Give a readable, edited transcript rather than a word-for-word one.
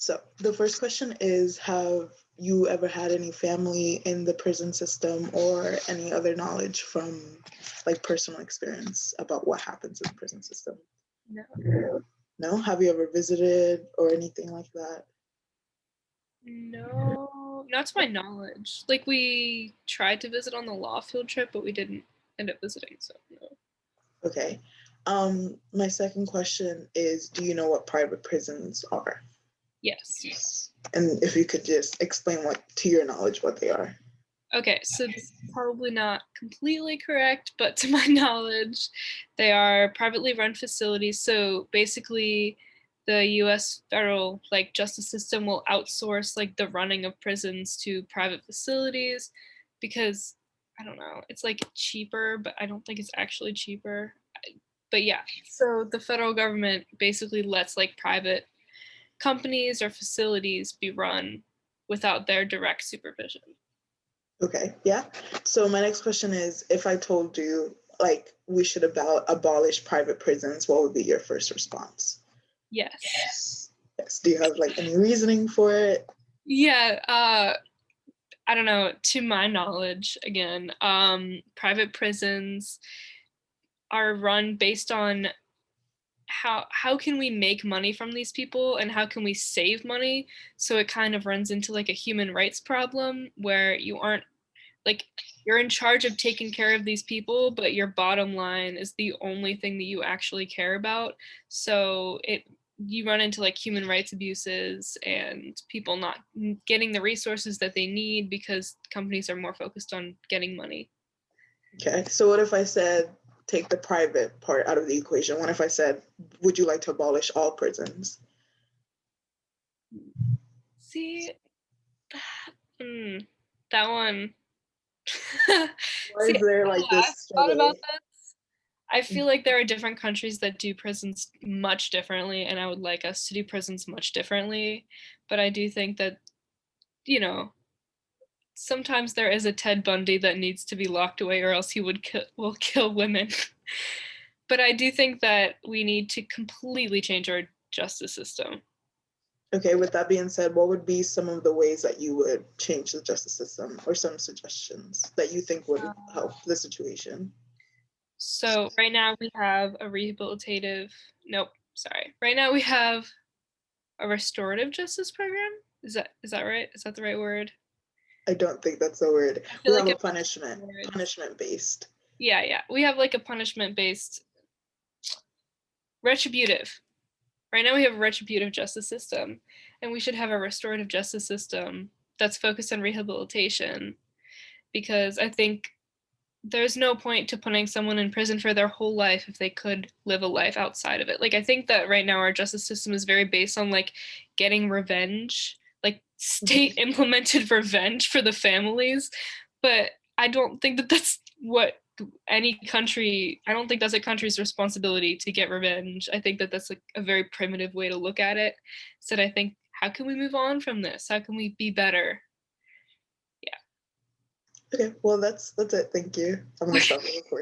So the first question is, have you ever had any family in the prison system or any other knowledge from like personal experience about what happens in the prison system? No. No? Have you ever visited or anything like that? No, not to my knowledge. Like we tried to visit on the law field trip, but we didn't end up visiting, so no. Okay. My second question is, do you know what private prisons are? Yes. And if you could just explain what, to your knowledge, what they are. Okay, so this is probably not completely correct, but to my knowledge, they are privately run facilities. So basically, the U.S. federal like justice system will outsource like the running of prisons to private facilities because I don't know, it's like cheaper, but I don't think it's actually cheaper. But yeah, so the federal government basically lets like private companies or facilities be run without their direct supervision. Okay, yeah. So my next question is, if I told you like we should abolish private prisons, what would be your first response? Yes. Yes. Do you have like any reasoning for it? Yeah, I don't know, to my knowledge, again, private prisons are run based on how can we make money from these people and how can we save money? So it kind of runs into like a human rights problem where you aren't like you're in charge of taking care of these people, but your bottom line is the only thing that you actually care about. So it you run into like human rights abuses and people not getting the resources that they need because companies are more focused on getting money. Okay. So what if I said take the private part out of the equation? What if I said, would you like to abolish all prisons? See, that one. Why See, is there like I this thought struggle? about this. I feel like there are different countries that do prisons much differently, and I would like us to do prisons much differently. But I do think that, you know, sometimes there is a Ted Bundy that needs to be locked away, or else he will kill women. But I do think that we need to completely change our justice system. Okay, with that being said, what would be some of the ways that you would change the justice system or some suggestions that you think would help the situation? So right now we have a rehabilitative. Nope, sorry. Right now we have a restorative justice program. Is that right? Is that the right word? I don't think that's a word. I feel We like have a it's words. punishment based. Yeah, yeah. We have like a punishment based retributive. Right now we have a retributive justice system, and we should have a restorative justice system that's focused on rehabilitation because I think there's no point to putting someone in prison for their whole life if they could live a life outside of it. Like I think that right now our justice system is very based on like getting revenge, like state implemented revenge for the families, but I don't think that that's what any country I don't think that's a country's responsibility to get revenge. I think that that's like a very primitive way to look at it. So I think how can we move on from this? How can we be better? Yeah. Okay, well that's it. Thank you. I'm gonna stop the recording.